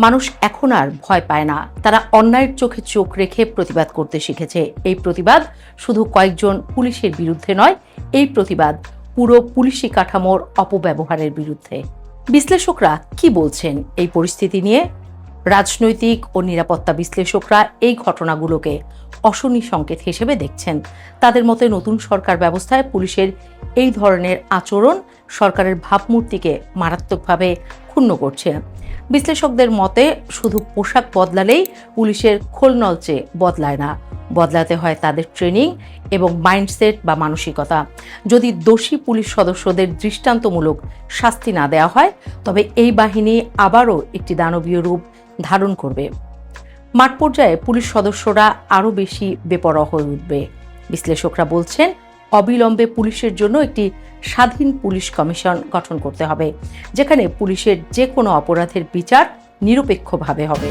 মানুষ এখন আর ভয় পায় না, তারা অন্যায়ের চোখে চোখ রেখে প্রতিবাদ করতে শিখেছে। এই প্রতিবাদ শুধু কয়েকজন পুলিশের বিরুদ্ধে নয়, এই প্রতিবাদ পুরো পুলিশি কাঠামোর অপব্যবহারের বিরুদ্ধে। বিশ্লেষকরা কি বলছেন এই পরিস্থিতি নিয়ে? রাজনৈতিক ও নিরাপত্তা বিশ্লেষকরা এই ঘটনাগুলোকে অশনি সংকেত হিসেবে দেখছেন। তাদের মতে নতুন সরকার ব্যবস্থায় পুলিশের এই ধরনের আচরণ সরকারের ভাবমূর্তিকে মারাত্মকভাবে ক্ষুণ্ণ করছে। বিশ্লেষকদের মতে শুধু পোশাক বদলালেই পুলিশের খোলনলচে বদলায় না, বদলাতে হয় তাদের ট্রেনিং এবং মাইন্ডসেট বা মানসিকতা। যদি দোষী পুলিশ সদস্যদের দৃষ্টান্তমূলক শাস্তি না দেওয়া হয়, তবে এই বাহিনী আবারও একটি দানবীয় রূপ ধারণ করবে। মাঠ পর্যায়ে পুলিশ সদস্যরা আরও বেশি বেপরোয়া হয়ে উঠবে। বিশ্লেষকরা বলছেন, অবিলম্বে পুলিশের জন্য একটি স্বাধীন পুলিশ কমিশন গঠন করতে হবে, যেখানে পুলিশের যে কোনো অপরাধের বিচার নিরপেক্ষভাবে হবে।